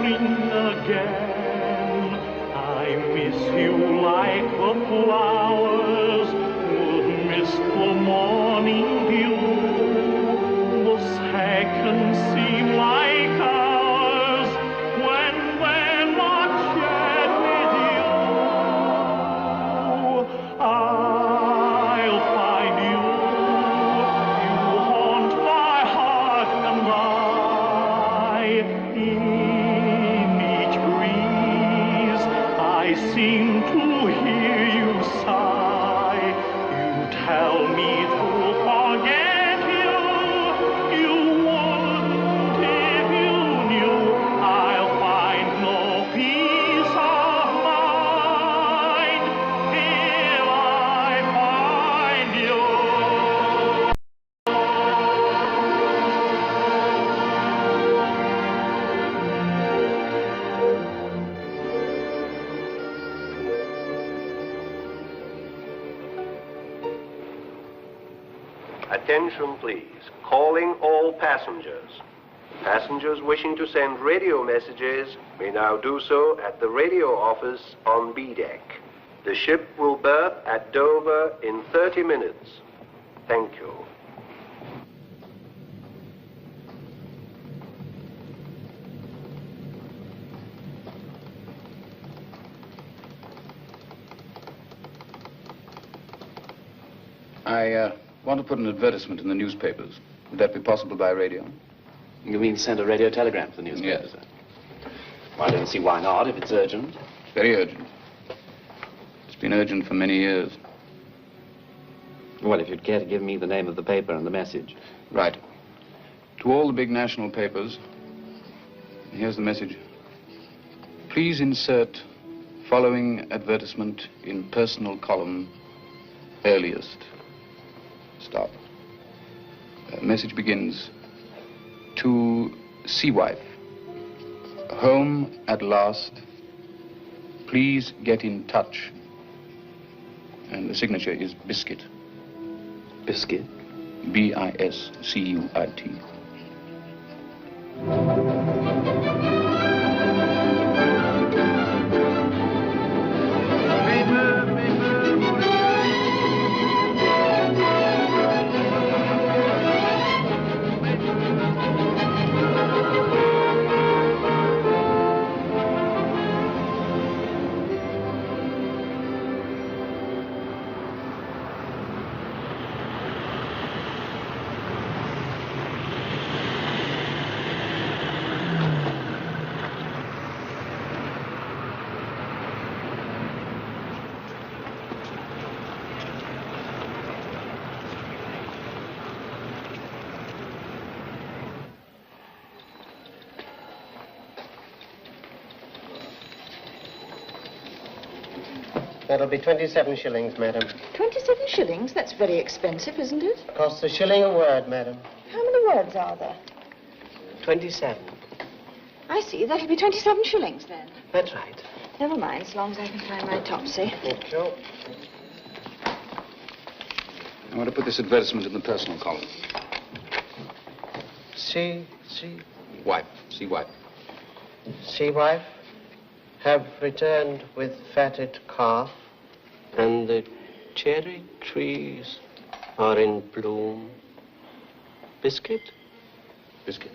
spring again. I miss you like the flowers would miss the morning dew. The seconds seem like hours when they're not shared with you. I'll find you. You haunt my heart and in each breeze I seem to hear you sigh. You tell me to forget you. You wouldn't if you knew. I'll find no peace of mind if I find you. Attention, please. Calling all passengers. Passengers wishing to send radio messages may now do so at the radio office on B deck. The ship will berth at Dover in 30 minutes. Thank you. I want to put an advertisement in the newspapers. Would that be possible by radio? You mean send a radio telegram to the newspapers? Yes. Well, I don't see why not, if it's urgent. Very urgent. It's been urgent for many years. Well, if you'd care to give me the name of the paper and the message. Right. To all the big national papers, here's the message. Please insert following advertisement in personal column earliest. Stop. Message begins. To sea wife. Home at last. Please get in touch. And the signature is Biscuit. Biscuit? B-I-S-C-U-I-T. That'll be 27 shillings, madam. 27 shillings? That's very expensive, isn't it? Costs a shilling a word, madam. How many words are there? 27. I see. That'll be 27 shillings, then. That's right. Never mind, as long as I can find my topsy. Thank you. I want to put this advertisement in the personal column. Sea Wife. Sea wife. wife have returned with fatted calf, and the cherry trees are in bloom. Biscuit? Biscuit.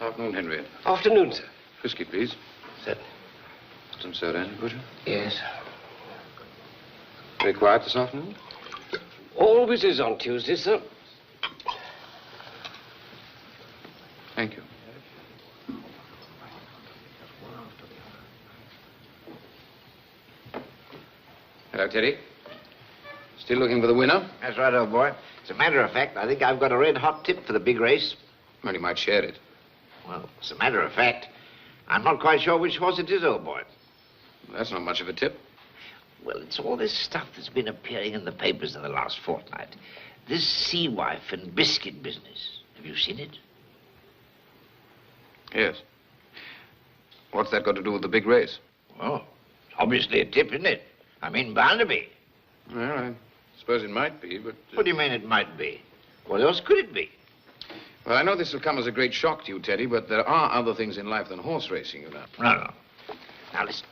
Afternoon, Henry. Afternoon, sir. Biscuit, please. Certainly. Some soda, any butcher? Yes. Very quiet this afternoon? Always is on Tuesday, sir. Thank you. Hello, Teddy. Still looking for the winner? That's right, old boy. As a matter of fact, I think I've got a red-hot tip for the big race. Well, you might share it. Well, as a matter of fact, I'm not quite sure which horse it is, old boy. That's not much of a tip. Well, it's all this stuff that's been appearing in the papers in the last fortnight. This sea wife and biscuit business. Have you seen it? Yes. What's that got to do with the big race? Well, it's obviously a tip, isn't it? I mean, bound to be. Well, I suppose it might be, but... What do you mean it might be? What else could it be? Well, I know this will come as a great shock to you, Teddy, but there are other things in life than horse racing, you know. No. Now, listen.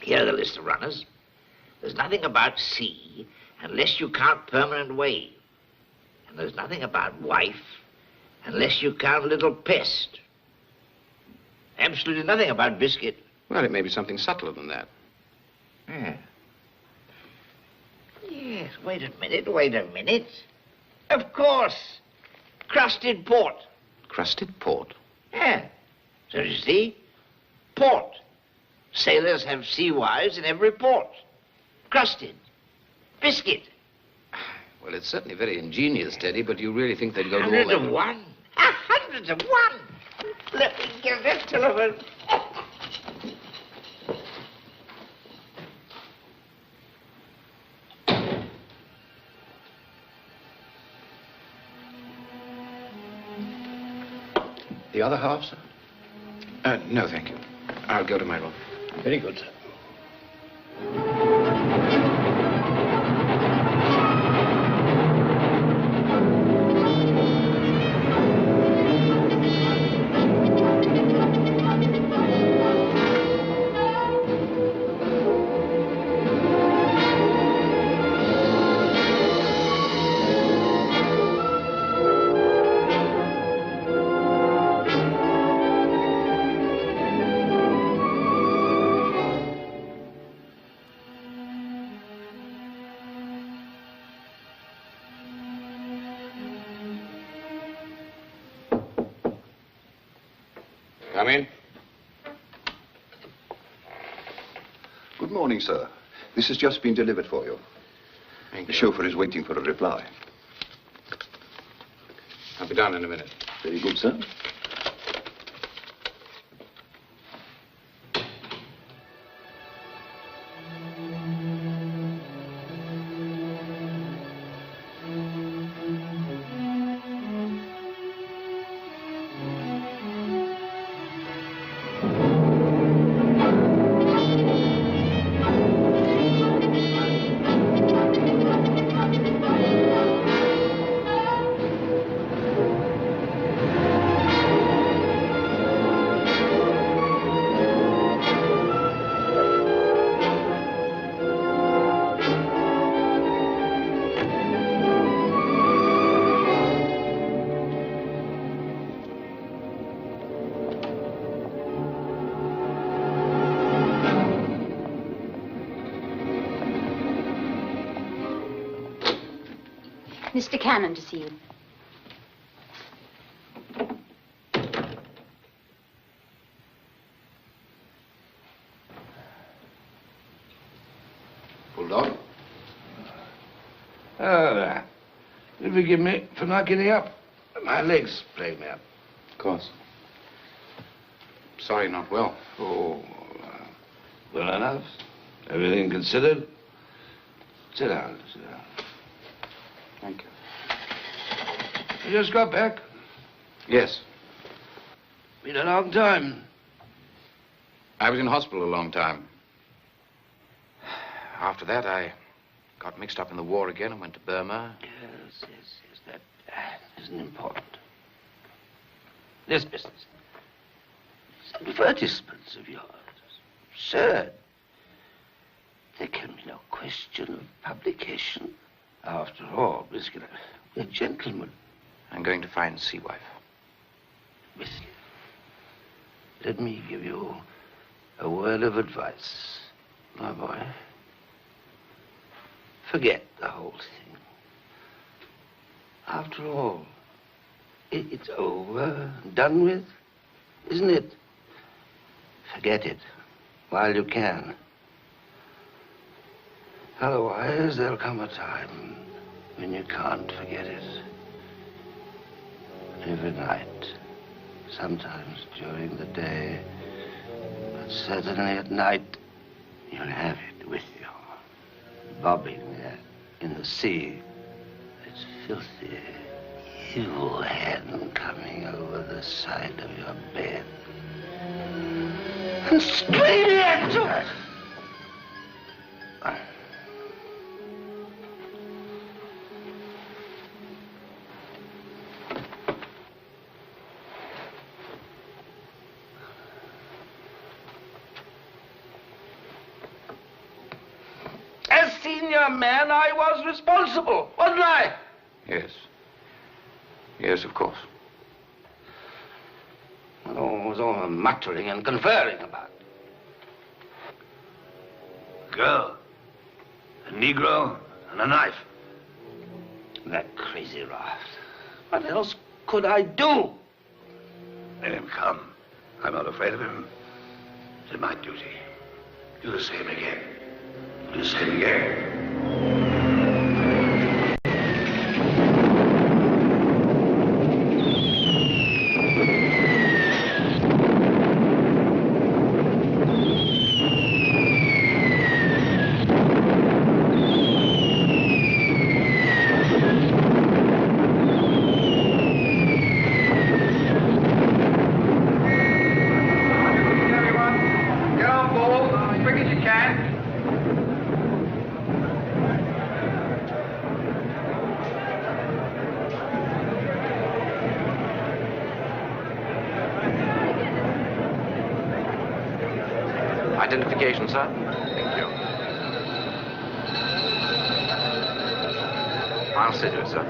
Here are the list of runners. There's nothing about sea unless you count permanent wave. And there's nothing about wife unless you count little pest. Absolutely nothing about biscuit. Well, it may be something subtler than that. Yeah. Yes, wait a minute. Of course. Crusted port. Crusted port? Yeah. So you see, port. Sailors have sea wives in every port. Crusted. Biscuit. Well, it's certainly very ingenious, Teddy, but do you really think they'd go to all that? 101. 101. Let me get that telephone. The other half, sir? No, thank you. I'll go to my room. Very good, sir. Come in. Good morning, sir. This has just been delivered for you. Thank The you. chauffeur is waiting for a reply. I'll be down in a minute. Very good, sir. Mr. Cannon to see you. Bulldog? Oh, you forgive me for not getting up. My legs plague me up. Of course. Sorry, not well. Oh, well enough. Everything considered. Sit down, sit down. Thank you. You just got back? Yes. Been a long time. I was in hospital a long time. After that, I got mixed up in the war again and went to Burma. Yes. That isn't important. This business. These advertisements of yours. Absurd. There can be no question of publication. After all, Biscuit, we're gentlemen. I'm going to find Sea Wife. Biscuit. Let me give you a word of advice, my boy. Forget the whole thing. After all, it's over, done with, isn't it? Forget it while you can. Otherwise, there'll come a time when you can't forget it. Every night, sometimes during the day, but certainly at night, you'll have it with you, bobbing there in the sea. Its filthy, evil hand coming over the side of your bed and straining at you. As senior man, I was responsible, wasn't I? Yes. Yes, of course. What was all the muttering and conferring about? Girl, a Negro, and a knife. That crazy raft. What else could I do? Let him come. I'm not afraid of him. It's my duty. Do the same again. Do the same again. Identification, sir. Thank you. I'll see to it, sir.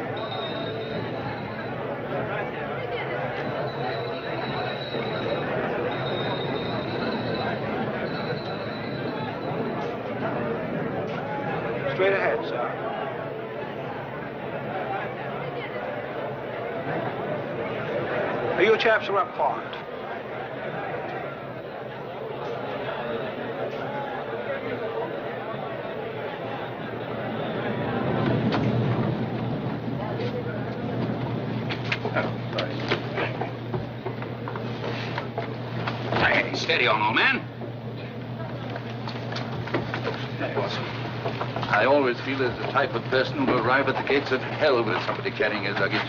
Straight ahead, sir. Now, you chaps are up front. Steady on, old man. I always feel there's a type of person who will arrive at the gates of hell with somebody carrying his luggage.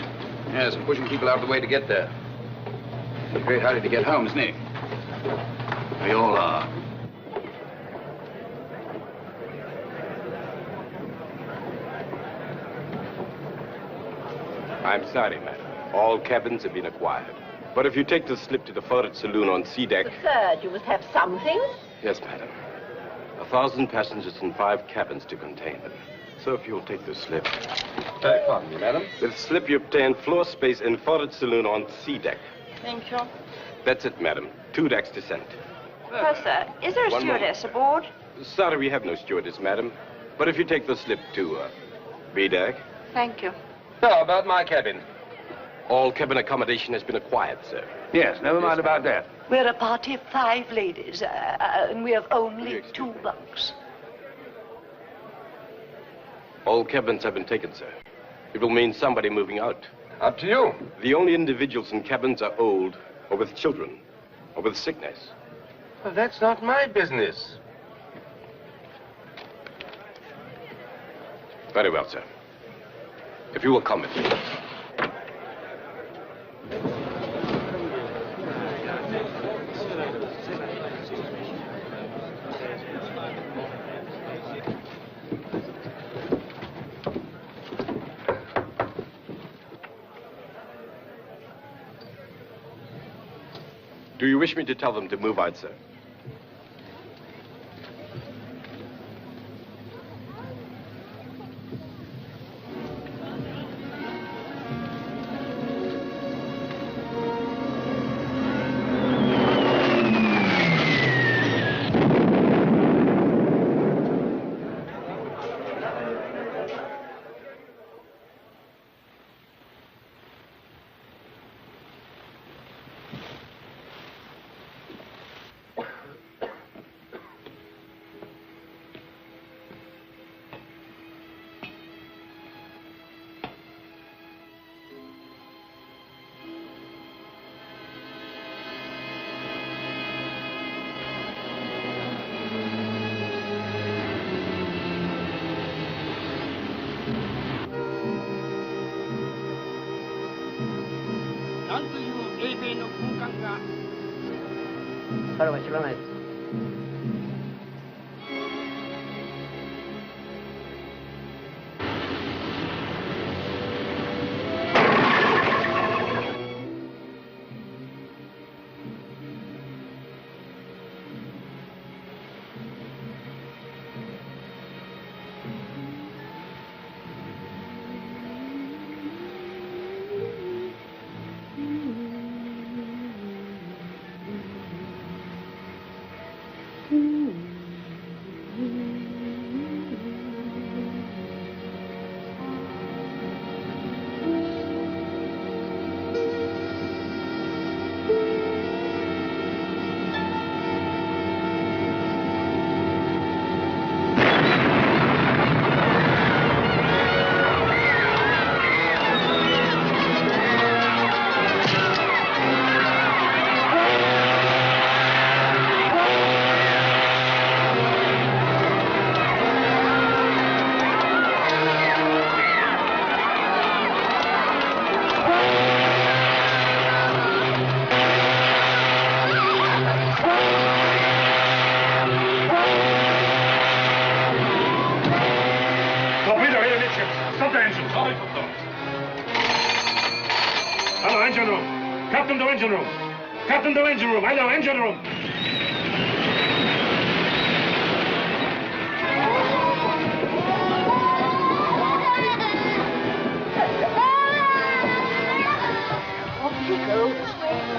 Yes, and pushing people out of the way to get there. He's a great hurry to get home, isn't he? We all are. I'm sorry, madam. All cabins have been acquired. But if you take the slip to the forward saloon on sea deck... But, sir, you must have something. Yes, madam. 1,000 passengers and 5 cabins to contain them. So if you'll take the slip... Pardon me, madam. With the slip, you obtain floor space in forward saloon on sea deck. Thank you. That's it, madam. 2 decks descent. Oh, sir, is there a One stewardess aboard? Sorry, we have no stewardess, madam. But if you take the slip to B deck... Thank you. How about my cabin? All cabin accommodation has been acquired, sir. Yes, never mind about that. We're a party of 5 ladies, and we have only 2 bunks. All cabins have been taken, sir. It will mean somebody moving out. Up to you. The only individuals in cabins are old, or with children, or with sickness. Well, that's not my business. Very well, sir. If you will come with me. Do you wish me to tell them to move out, sir? Hello, engine room. Captain to engine room. Captain to engine room. Hello, engine room. Off you go.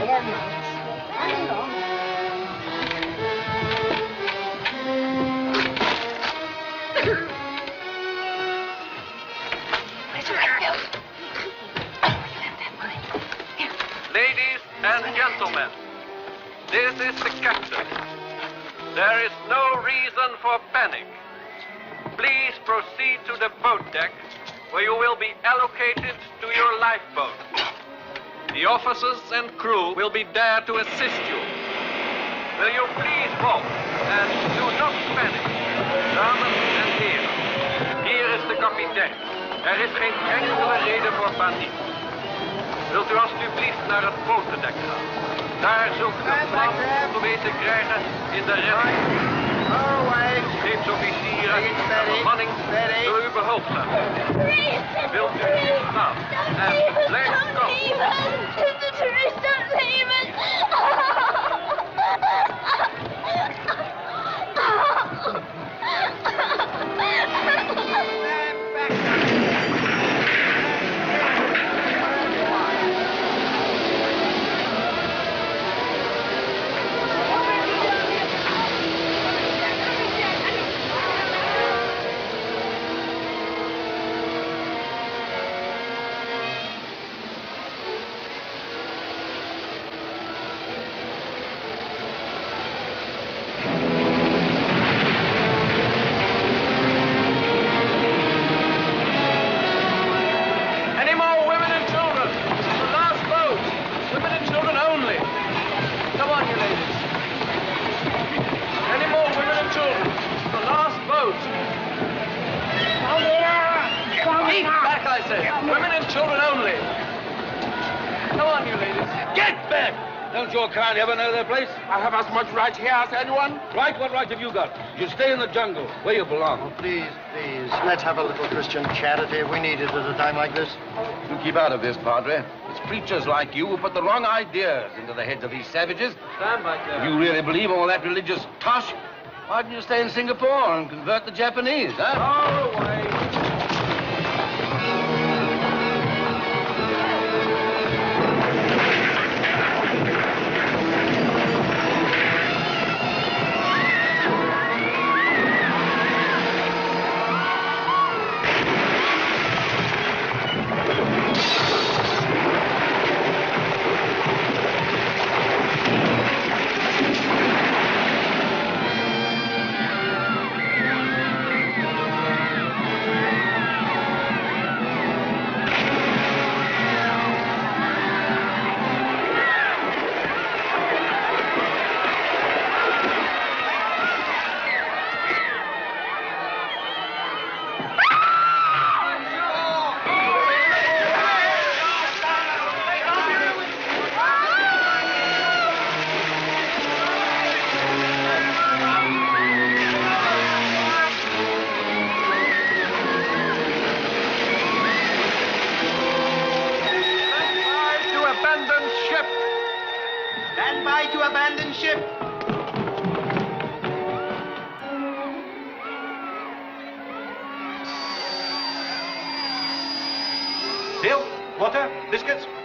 There, Max. Hang on. Ladies and gentlemen, this is the captain. There is no reason for panic. Please proceed to the boat deck, where you will be allocated to your lifeboat. The officers and crew will be there to assist you. Will you please walk and do not panic, dames en heren. Hier is de kapitein. Er is geen enkele reden voor paniek. Wilt u alstublieft naar het botendek gaan? Daar zult u een plan te weten krijgen in de redding. Scheepsofficieren en bemanning zullen u behulpzaam zijn. Wilt u niet gaan en blijf kalm. Women and children only. Come on, you ladies. Get back! Don't your kind ever know their place? I have as much right here as anyone. Right? What right have you got? You stay in the jungle, where you belong. Oh, please, let's have a little Christian charity. We need it at a time like this. You keep out of this, Padre. It's preachers like you who put the wrong ideas into the heads of these savages. Stand back there. If you really believe all that religious tosh, why didn't you stay in Singapore and convert the Japanese, huh? All away.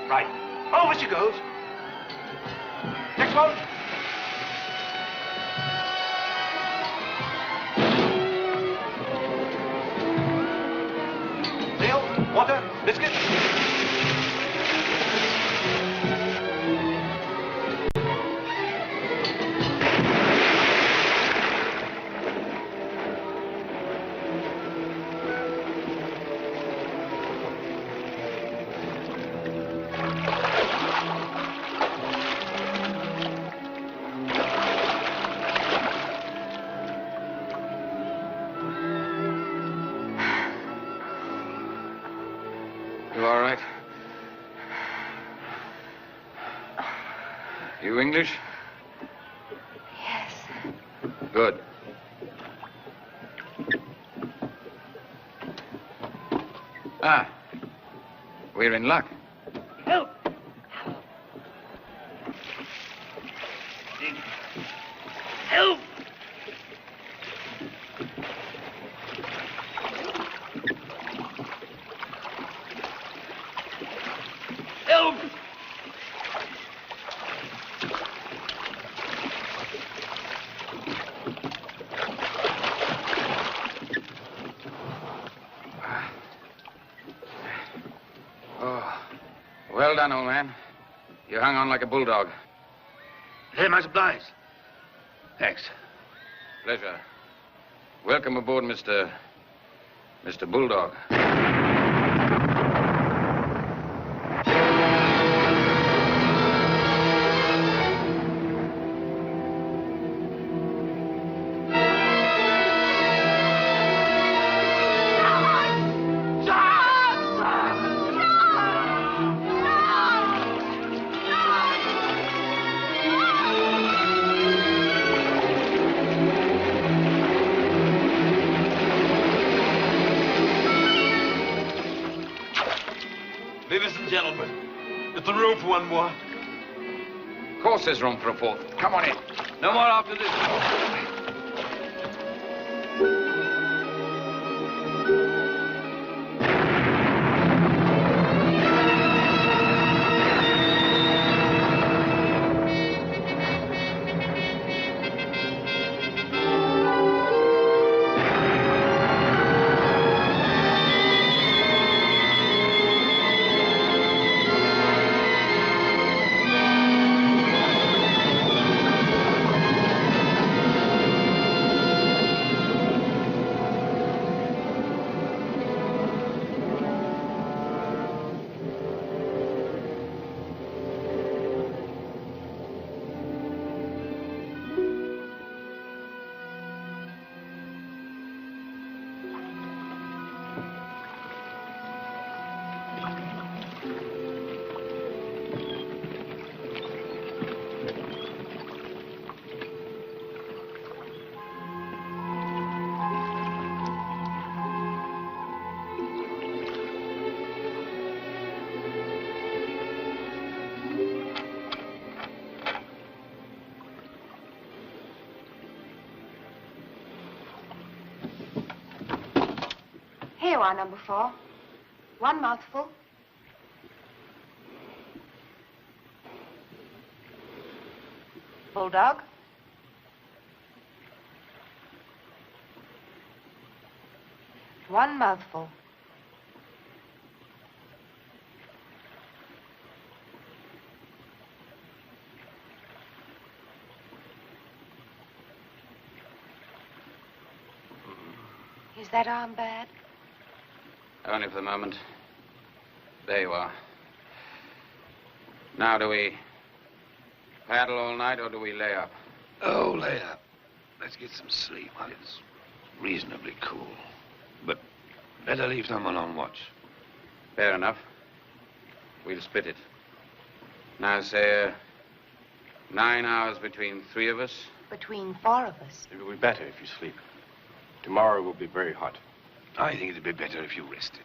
Right. Over she goes. Next one. Neil, water, biscuit. You all right? You English? Yes. Good. Ah, we're in luck. Help! Help! Help! Oh, well done, old man. You hung on like a bulldog. Very much obliged. Thanks. Pleasure. Welcome aboard, Mr. Bulldog. Ladies and gentlemen, is there room for one more? Of course there's room for a fourth. Come on in. No more after this. Here you are, number 4. One mouthful. Bulldog. One mouthful. Is that arm bad? Only for the moment. There you are. Now, do we paddle all night or do we lay up? Oh, lay up. Let's get some sleep while it's reasonably cool. But better leave someone on watch. Fair enough. We'll split it. Now, say, 9 hours between 3 of us. Between 4 of us. It will be better if you sleep. Tomorrow will be very hot. I think it'd be better if you rested.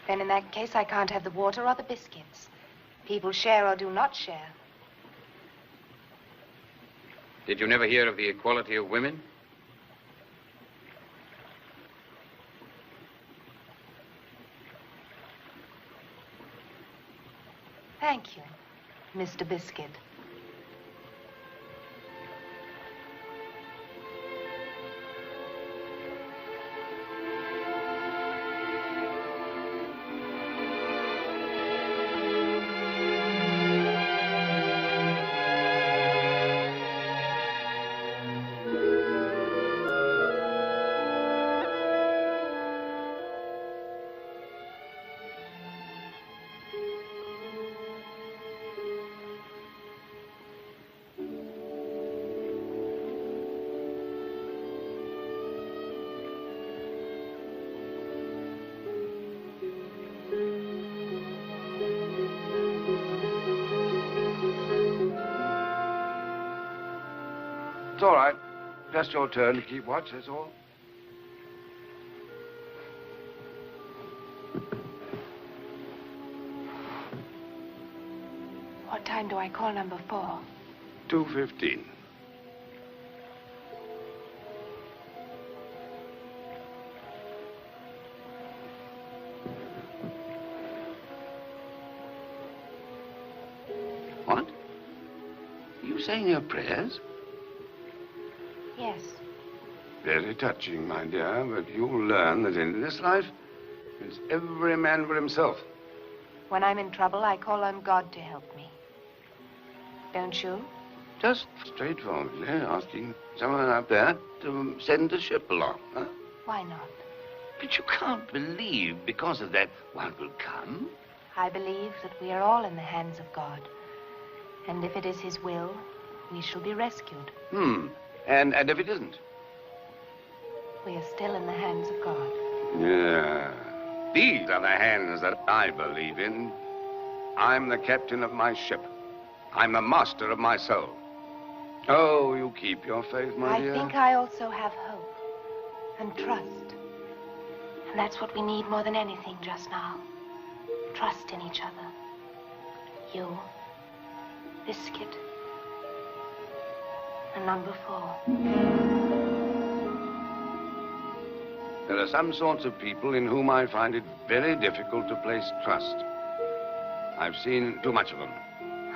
Then in that case, I can't have the water or the biscuits. People share or do not share. Did you never hear of the equality of women? Thank you, Mr. Biscuit. It's all right. Just your turn to keep watch, that's all. What time do I call number 4? 2:15. What? Are you saying your prayers? Yes. Very touching, my dear, but you'll learn that in this life, it's every man for himself. When I'm in trouble, I call on God to help me. Don't you? Just straightforwardly asking someone up there to send a ship along, huh? Why not? But you can't believe because of that one will come. I believe that we are all in the hands of God. And if it is his will, we shall be rescued. And if it isn't? We are still in the hands of God. Yeah. These are the hands that I believe in. I'm the captain of my ship. I'm the master of my soul. Oh, you keep your faith, my dear. I think I also have hope and trust. And that's what we need more than anything just now. Trust in each other. You, Biscuit, and number 4. There are some sorts of people in whom I find it very difficult to place trust. I've seen too much of them.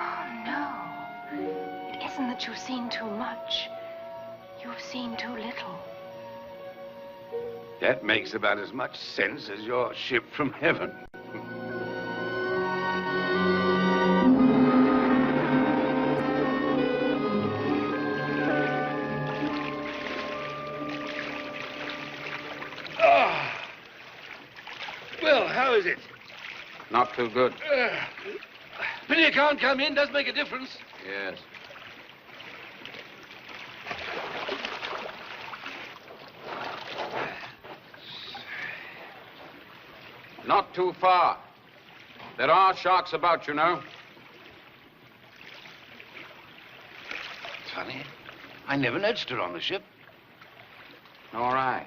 Oh, no. It isn't that you've seen too much. You've seen too little. That makes about as much sense as your ship from heaven. Well, how is it? Not too good. Pity you can't come in. Does make a difference. Yes. Not too far. There are sharks about, you know. It's funny. I never noticed her on the ship. Nor I.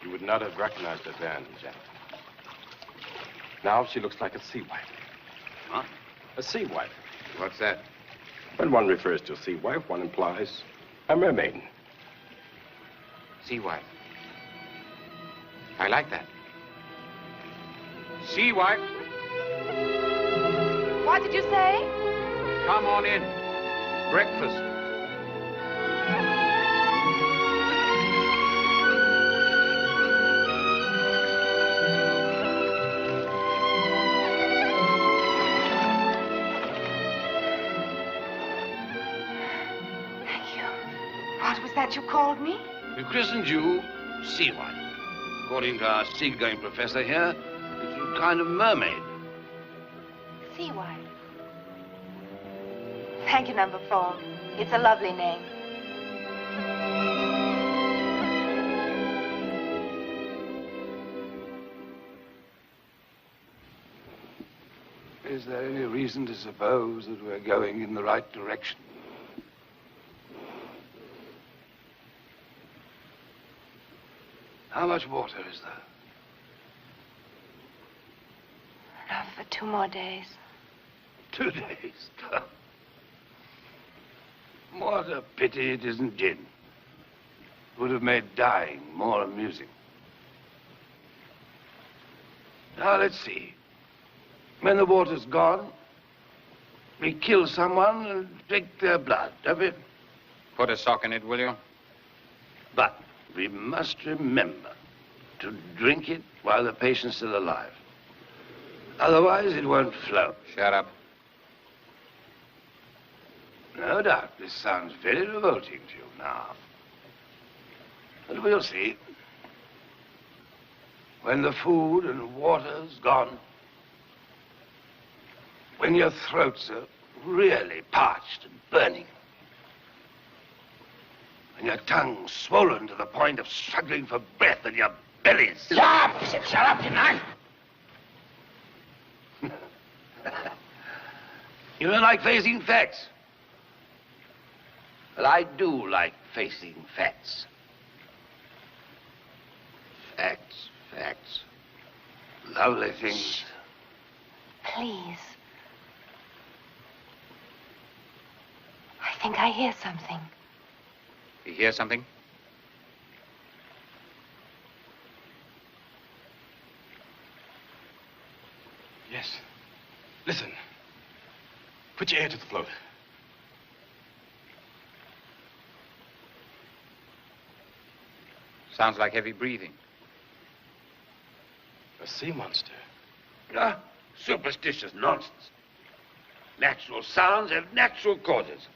You would not have recognized her then, Jack. Now she looks like a sea wife. Huh? A sea wife. What's that? When one refers to a sea wife, one implies a mermaid. Sea wife. I like that. Sea wife. What did you say? Come on in. Breakfast. That you called me? We christened you Sea Wife. According to our seagoing professor here, it's a kind of mermaid. Sea Wife. Thank you, number 4. It's a lovely name. Is there any reason to suppose that we're going in the right direction? How much water is there? Enough for 2 more days. 2 days? What a pity it isn't gin. It would have made dying more amusing. Now, let's see. When the water's gone, We kill someone and drink their blood, don't we? Put a sock in it, will you? But we must remember to drink it while the patient's still alive. Otherwise, it won't flow. Shut up. No doubt, this sounds very revolting to you now. But we'll see. When the food and water's gone, when your throats are really parched and burning, when your tongue's swollen to the point of struggling for breath and your belly's... Shut up! Shut up, you know! You don't like facing facts? Well, I do like facing facts. Facts, facts. Lovely things. Shh. Please. I think I hear something. You hear something? Yes. Listen. Put your ear to the float. Sounds like heavy breathing. A sea monster. Ah, superstitious nonsense. Natural sounds have natural causes.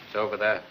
It's over there.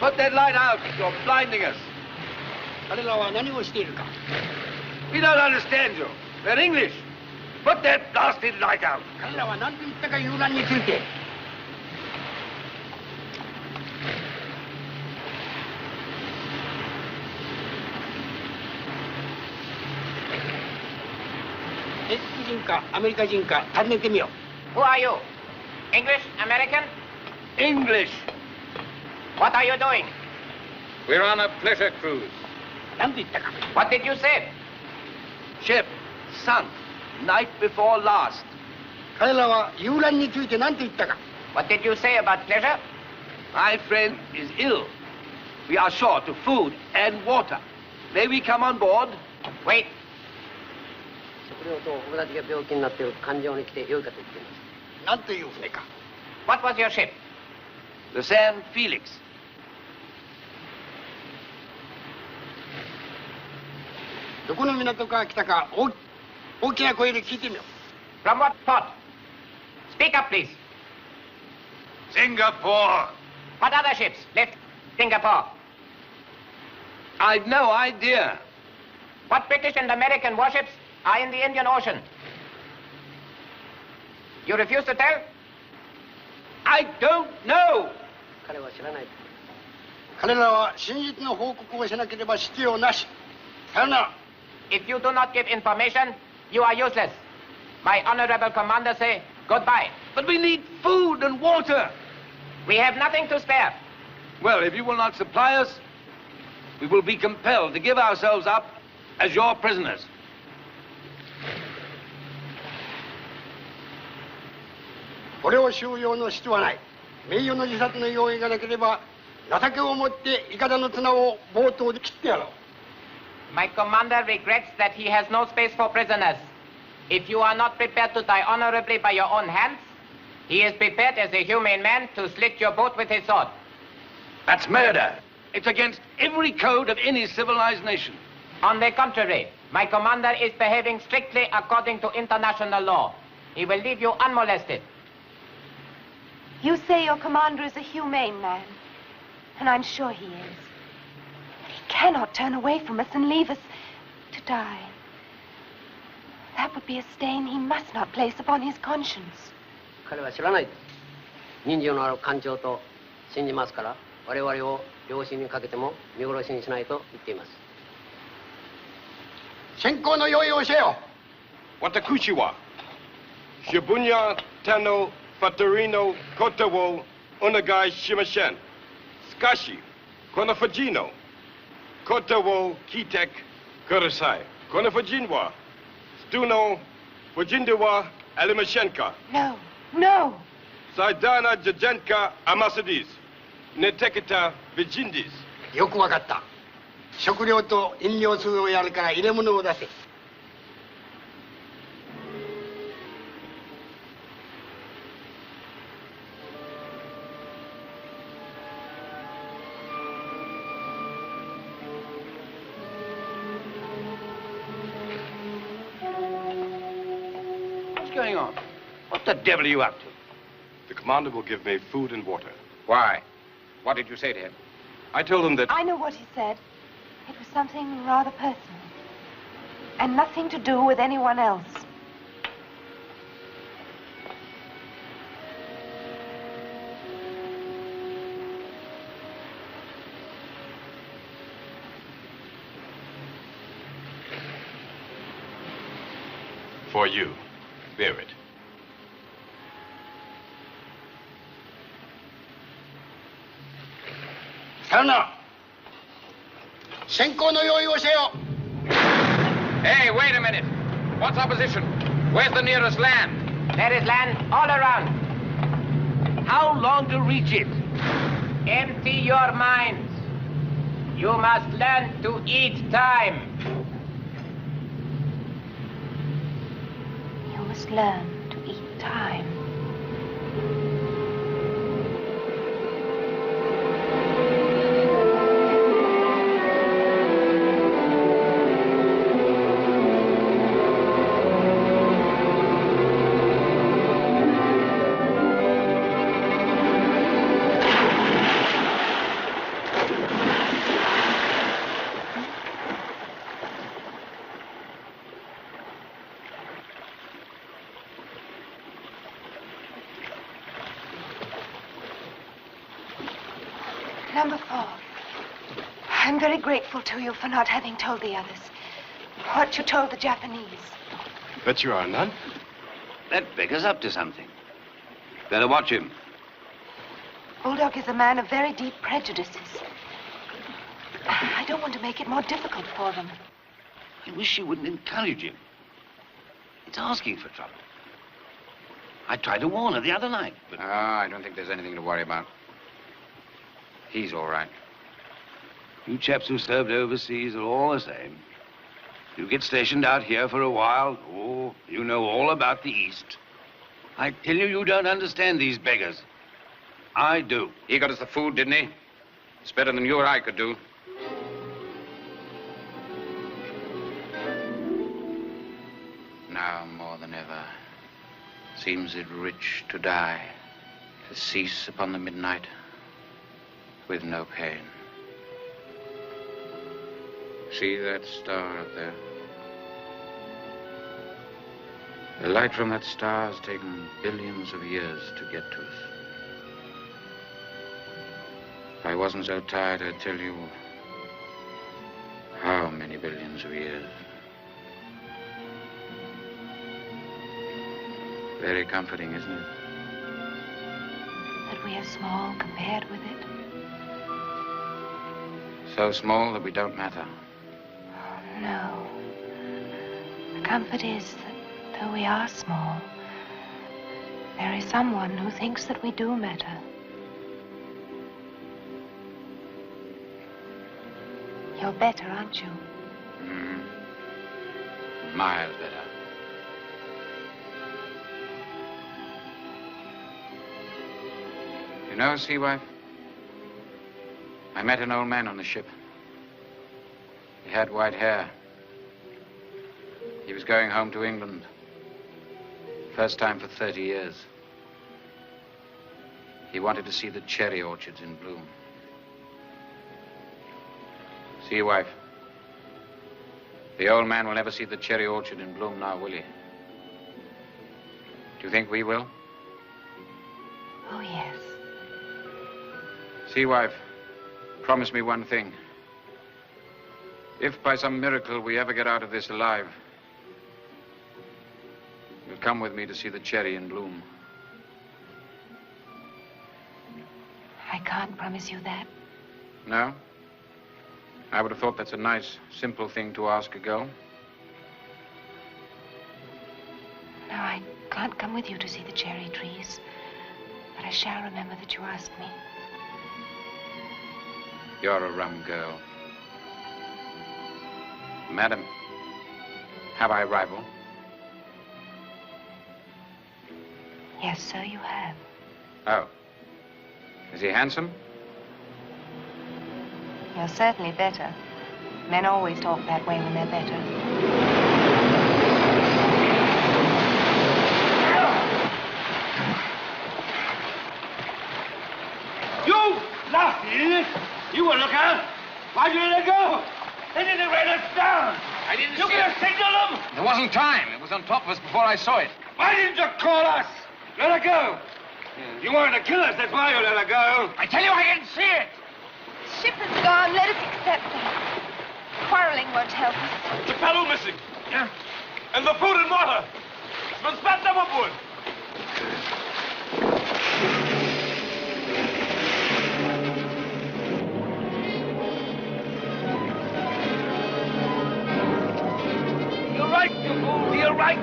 Put that light out. You're blinding us. 彼らは何をしているか We don't understand you. We're English. Put that blasted light out. 彼らは何と言ったか遊覧について 英国人かアメリカ人か尋ねてみよう Who are you? English? American? English. What are you doing? We're on a pleasure cruise. 何と言ったか What did you say? Ship sunk night before last. 彼らは遊覧について何と言ったか What did you say about pleasure? My friend is ill. We are short of food and water. May we come on board? Wait. 食料と僕たちが病気になっている環状に来てよいかと言っています。何という船か What was your ship? The San Felix. どこの港から来たか大きな声で聞いてみよう From what port? Speak up, please. Singapore. What other ships left Singapore? I've no idea. What British and American warships are in the Indian Ocean? You refuse to tell? I don't know. 彼は知らない。彼らは真実の報告をしなければ必要なしさよなら If you do not give information, you are useless. My honorable commander say goodbye. But we need food and water. We have nothing to spare. Well, if you will not supply us, we will be compelled to give ourselves up as your prisoners. これを収容の必要はない名誉の自殺の用意がなければ情けをもってイカダの綱を冒頭で切ってやろう My commander regrets that he has no space for prisoners. If you are not prepared to die honorably by your own hands, he is prepared as a humane man to slit your boat with his sword. That's murder. It's against every code of any civilized nation. On the contrary, my commander is behaving strictly according to international law. He will leave you unmolested. You say your commander is a humane man, and I'm sure he is. But he cannot turn away from us and leave us to die. That would be a stain he must not place upon his conscience. 彼は知らないです。人情のある艦長と信じますから、我々を養子にかけても見殺しにしないと言っています。先行の用意をせよ。Watakushi wa Shibuya Tano Fattorino Kotowo Onagai Shimashen Skashi Konofajino Kotowo Kitek Kurosai Konofajinwa Stuno Fujindewa Alimashenka No, no. Saidana Jajenka Amasadis Netekita Vijindis よくわかった。食料と飲料水をやるから入れ物を出せ。What's going on? What the devil are you up to? The commander will give me food and water. Why? What did you say to him? I told him that... I know what he said. It was something rather personal. And nothing to do with anyone else. For you. Bear it. Hey, wait a minute. What's our position? Where's the nearest land? There is land all around. How long to reach it? Empty your minds. You must learn to eat time. You must learn to eat time. Number 4. I'm very grateful to you for not having told the others what you told the Japanese. Bet you are none? That beggar's up to something. Better watch him. Bulldog is a man of very deep prejudices. I don't want to make it more difficult for them. I wish you wouldn't encourage him. It's asking for trouble. I tried to warn her the other night, but... I don't think there's anything to worry about. He's all right. You chaps who served overseas are all the same. You get stationed out here for a while, oh, you know all about the East. I tell you, you don't understand these beggars. I do. He got us the food, didn't he? It's better than you or I could do. Now, more than ever, seems it rich to die, to cease upon the midnight with no pain. See that star up there? The light from that star has taken billions of years to get to us. If I wasn't so tired, I'd tell you how many billions of years. Very comforting, isn't it? That we are small compared with it. So small that we don't matter. Oh, no. The comfort is that though we are small, there is someone who thinks that we do matter. You're better, aren't you? Mm-hmm. Miles better. You know, Sea Wife, I met an old man on the ship. He had white hair. He was going home to England. First time for 30 years. He wanted to see the cherry orchards in bloom. See, wife? The old man will never see the cherry orchard in bloom now, will he? Do you think we will? Oh, yes. See, wife, promise me one thing. If by some miracle we ever get out of this alive, you'll come with me to see the cherry in bloom. I can't promise you that. No? I would have thought that's a nice, simple thing to ask a girl. No, I can't come with you to see the cherry trees. But I shall remember that you asked me. You're a rum girl. Madam, have I a rival? Yes, sir, you have. Oh. Is he handsome? You're certainly better. Men always talk that way when they're better. You nasty idiot! You were looking out. Why'd you let it go? They didn't rain us down. I didn't You see could have signaled them. There wasn't time. It was on top of us before I saw it. Why didn't you call us? Let her go. You wanted to kill us, that's why you let her go. I tell you, I didn't see it. The ship is gone. Let us accept that. Quarreling won't help us. The paddle missing. Yeah. And the food and water. It's been spat overboard. You're right, you fool. You're right.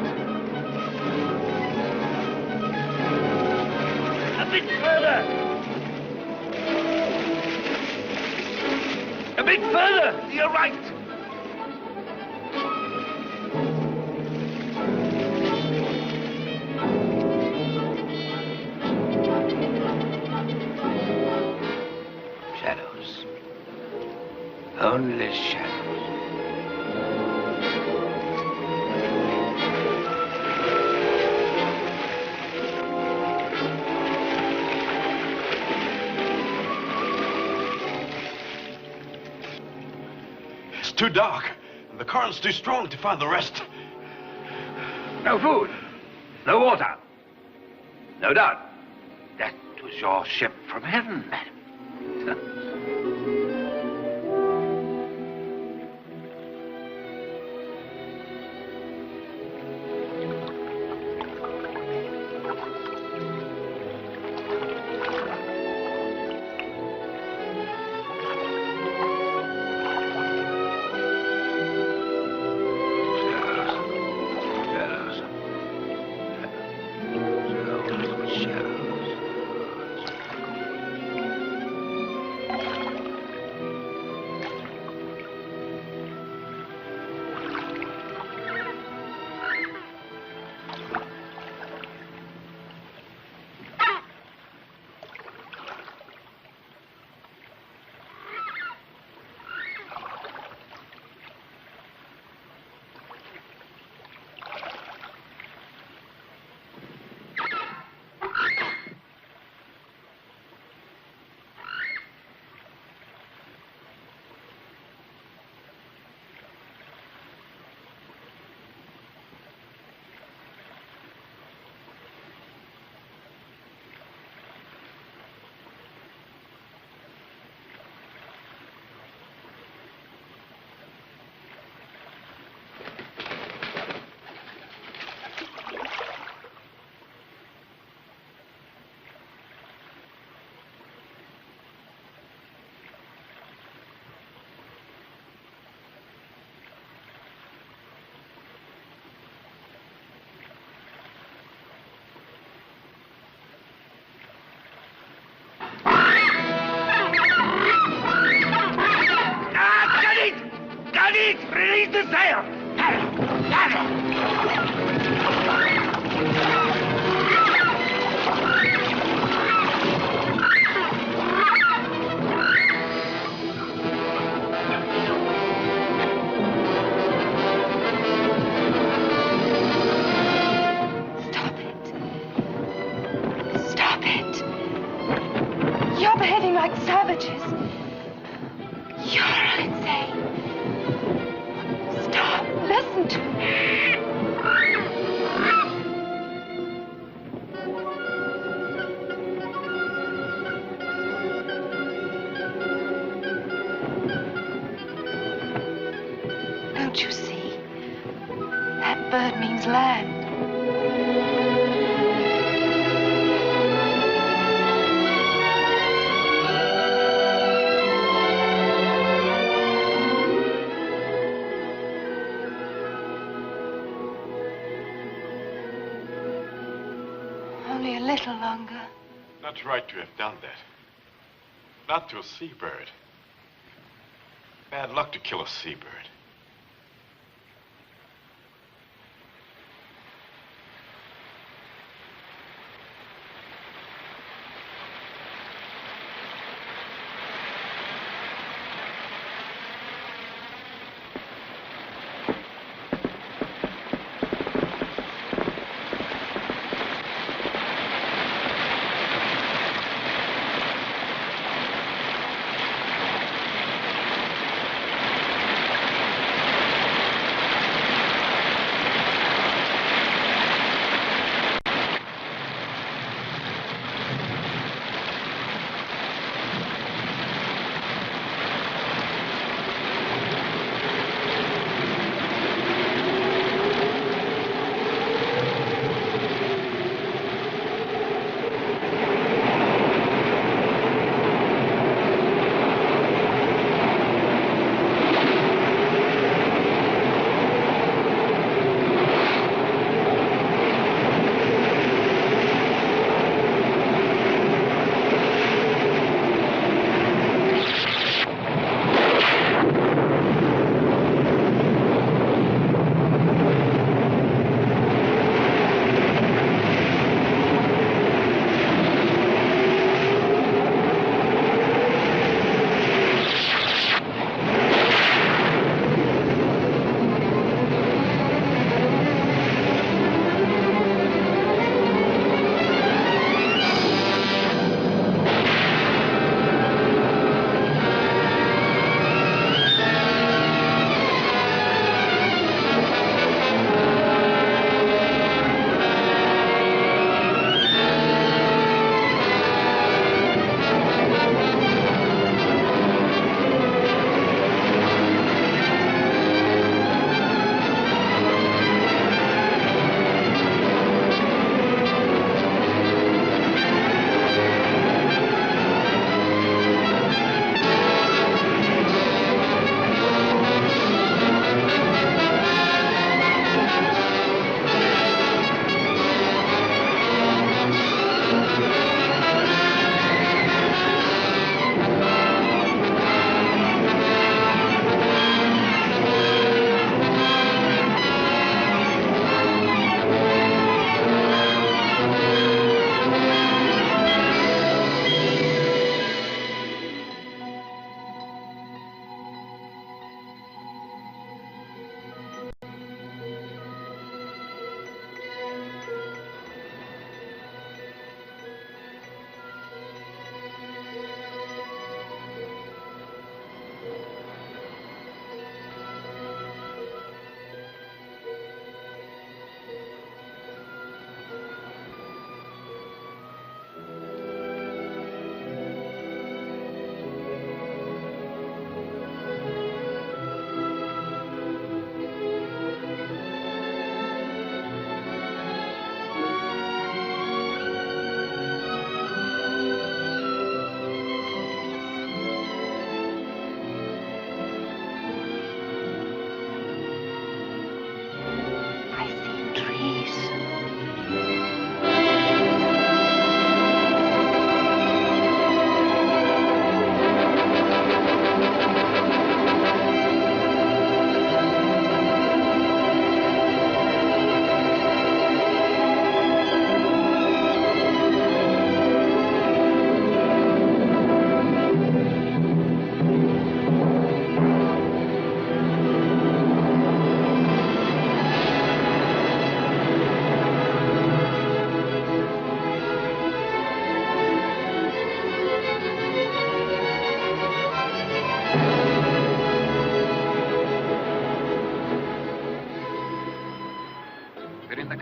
A bit further. A bit further. You're right. Shadows. Only shadows. It's too dark. And the current's too strong to find the rest. No food. No water. No doubt. That was your ship from heaven, madam. like savages. You're insane. Stop. Listen to me. Don't you see? That bird means land. Only a little longer. Not right to have done that. Not to a seabird. Bad luck to kill a seabird.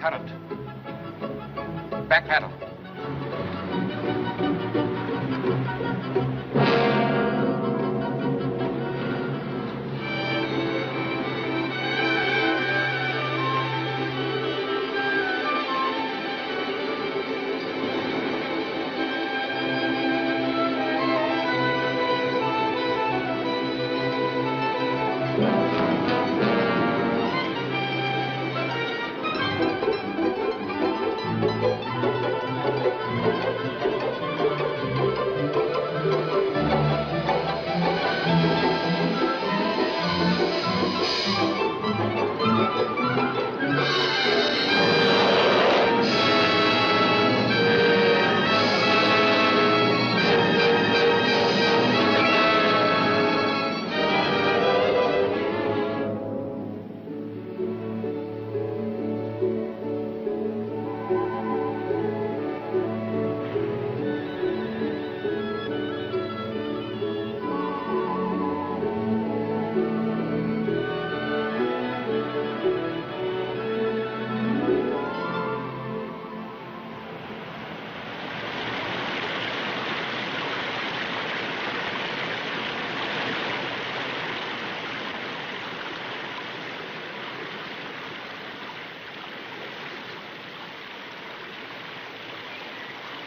current. Back paddle.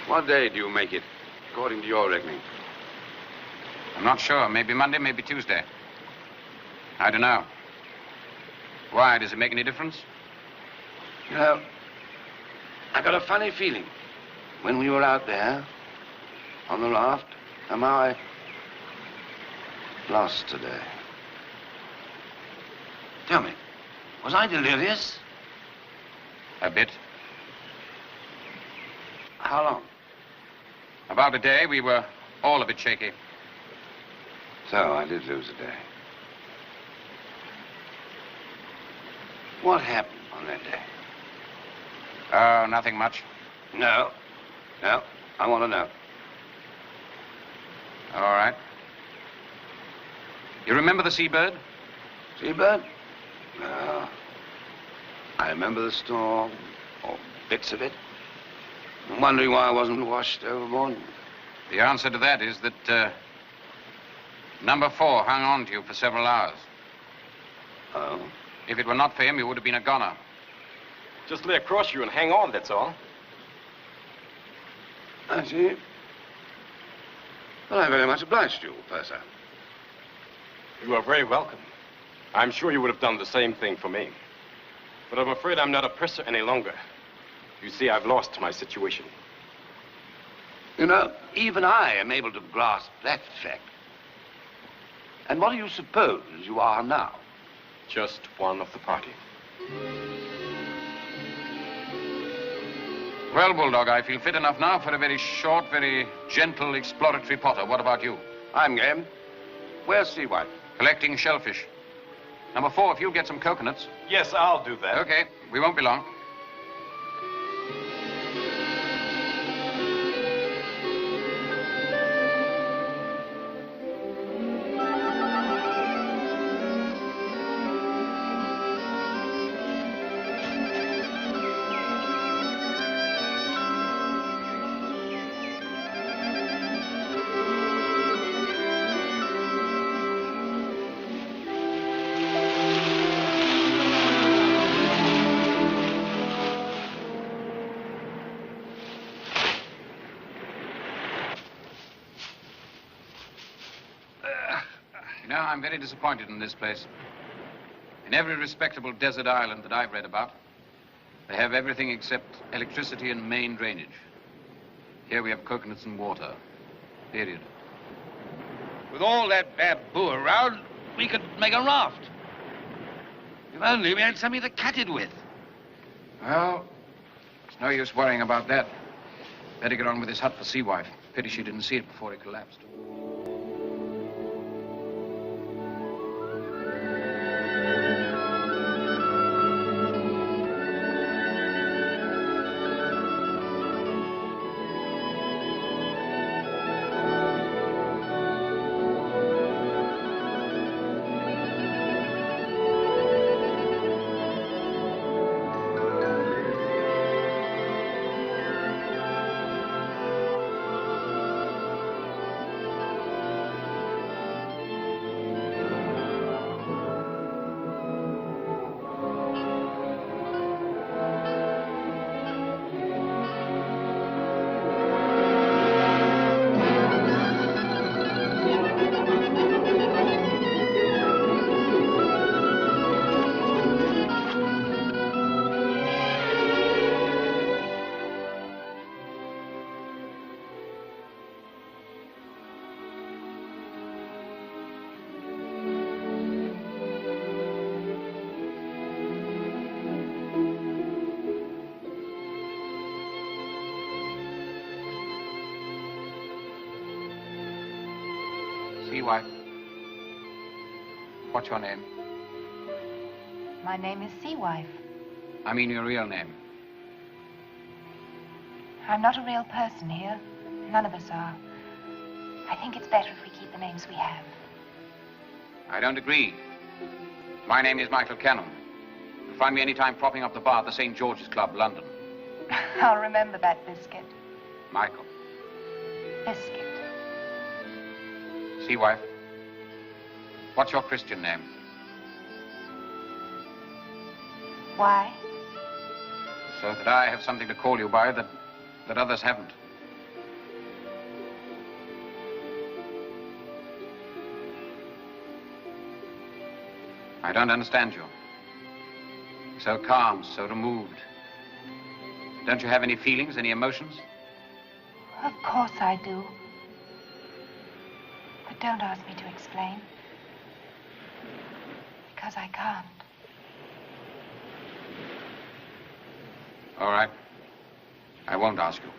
What day do you make it, according to your reckoning? I'm not sure. Maybe Monday, maybe Tuesday. I don't know. Why? Does it make any difference? You know, I got a funny feeling when we were out there on the raft. Am I lost today? Tell me, was I delirious? A bit. How long? About a day. We were all a bit shaky. So I did lose a day. What happened on that day? Oh, nothing much. No. No, I want to know. All right. You remember the Seabird? Seabird? No. I remember the storm, or bits of it. I'm wondering why I wasn't washed overboard. The answer to that is that number 4 hung on to you for several hours. Oh? If it were not for him, you would have been a goner. Just lay across you and hang on, that's all. I see. Well, I'm very much obliged to you, Purser. You are very welcome. I'm sure you would have done the same thing for me. But I'm afraid I'm not a purser any longer. You see, I've lost my situation. You know, even I am able to grasp that fact. And what do you suppose you are now? Just one of the party. Well, Bulldog, I feel fit enough now for a very short, very gentle exploratory potter. What about you? I'm game. Where's Seawife? Collecting shellfish. Number 4, if you'll get some coconuts. Yes, I'll do that. Okay, we won't be long. I'm very disappointed in this place. In every respectable desert island that I've read about, they have everything except electricity and main drainage. Here we have coconuts and water. Period. With all that bamboo around, we could make a raft. If only we had something to cut it with. Well, it's no use worrying about that. Better get on with this hut for Seawife. Pity she didn't see it before it collapsed. Sea Wife. What's your name? My name is Sea Wife. I mean your real name. I'm not a real person here. None of us are. I think it's better if we keep the names we have. I don't agree. My name is Michael Cannon. You'll find me anytime propping up the bar at the St. George's Club, London. I'll remember that, Biscuit. Michael. Biscuit. Sea Wife. What's your Christian name? Why? So that I have something to call you by that others haven't. I don't understand you. So calm, so removed. Don't you have any feelings, any emotions? Of course I do. But don't ask me to explain. Because I can't. All right. I won't ask you.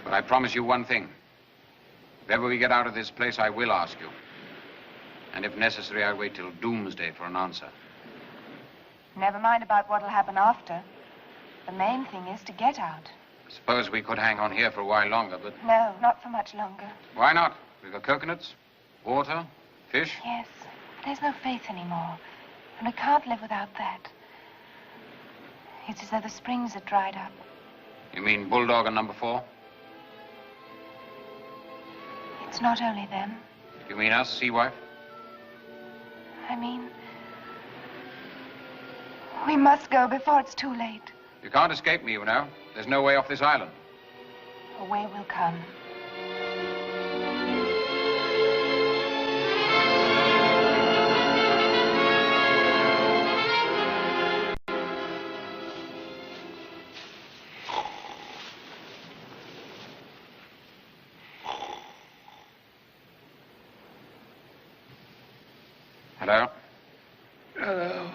But I promise you one thing. If ever we get out of this place, I will ask you. And if necessary, I'll wait till doomsday for an answer. Never mind about what'll happen after. The main thing is to get out. Suppose we could hang on here for a while longer, but... No, not for much longer. Why not? We've got coconuts, water, fish. Yes, but there's no faith anymore. And we can't live without that. It's as though the springs had dried up. You mean Bulldog and number 4? It's not only them. You mean us, Sea Wife? I mean, we must go before it's too late. You can't escape me, you know. There's no way off this island. A way will come. Hello? Hello.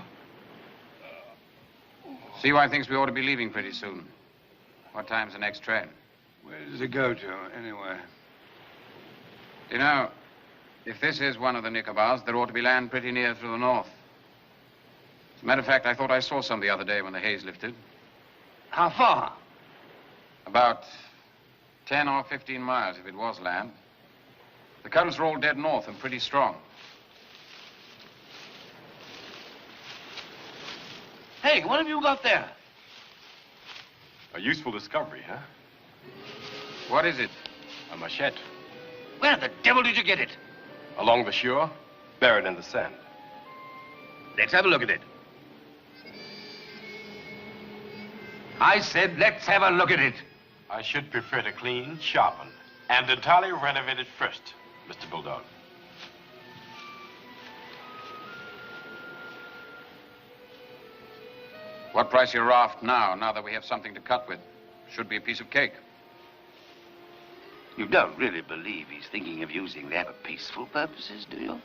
Sea Wife thinks we ought to be leaving pretty soon. What time's the next train? Where does it go to, anyway? You know, if this is one of the Nicobar's, there ought to be land pretty near through the north. As a matter of fact, I thought I saw some the other day when the haze lifted. How far? About 10 or 15 miles, if it was land. The currents are all dead north and pretty strong. Hey, what have you got there? A useful discovery, huh? What is it? A machete. Where the devil did you get it? Along the shore, buried in the sand. Let's have a look at it. I said, let's have a look at it. I should prefer to clean, sharpen, and entirely renovate it first, Mr. Bulldog. What price your raft now that we have something to cut with? Should be a piece of cake. You don't really believe he's thinking of using that for peaceful purposes, do you?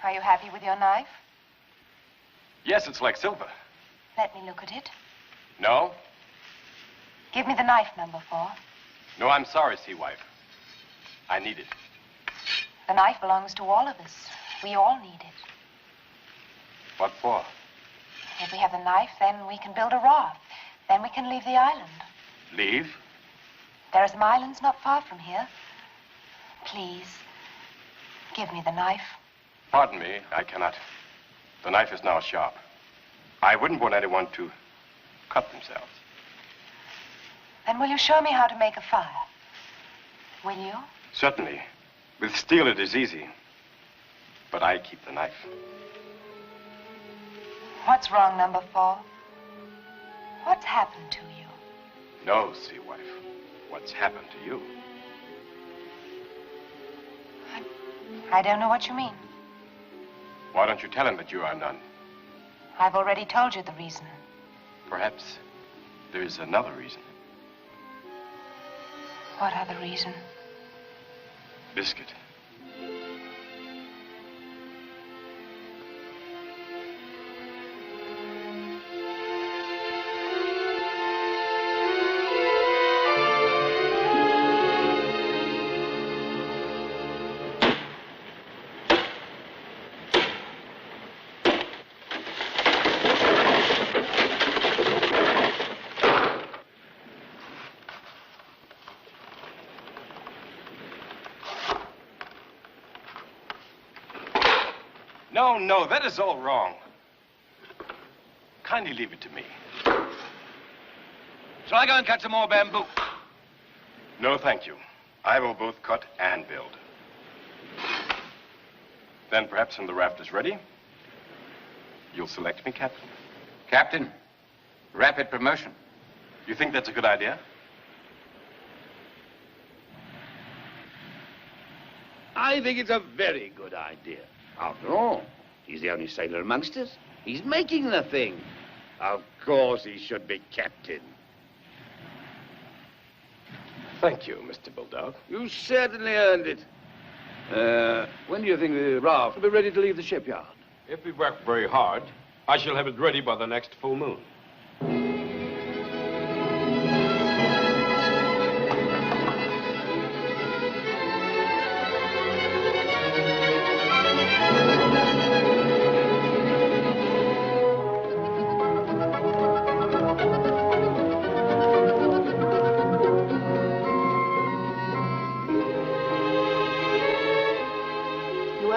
Are you happy with your knife? Yes, it's like silver. Let me look at it. No? Give me the knife, number 4. No, I'm sorry, Sea Wife. I need it. The knife belongs to all of us. We all need it. What for? If we have the knife, then we can build a raft. Then we can leave the island. Leave? There are some islands not far from here. Please, give me the knife. Pardon me, I cannot. The knife is now sharp. I wouldn't want anyone to cut themselves. Then will you show me how to make a fire? Will you? Certainly. With steel it is easy. But I keep the knife. What's wrong, number 4? What's happened to you? No, Sea Wife. What's happened to you? I don't know what you mean. Why don't you tell him that you are none? I've already told you the reason. Perhaps there's another reason. What other reason? Biscuit. No, no, that is all wrong. Kindly leave it to me. Shall I go and cut some more bamboo? No, thank you. I will both cut and build. Then perhaps when the raft is ready, you'll select me captain. Captain, rapid promotion. You think that's a good idea? I think it's a very good idea. After all, he's the only sailor amongst us. He's making the thing. Of course he should be captain. Thank you, Mr. Bulldog. You certainly earned it. When do you think the raft will be ready to leave the shipyard? If we work very hard, I shall have it ready by the next full moon.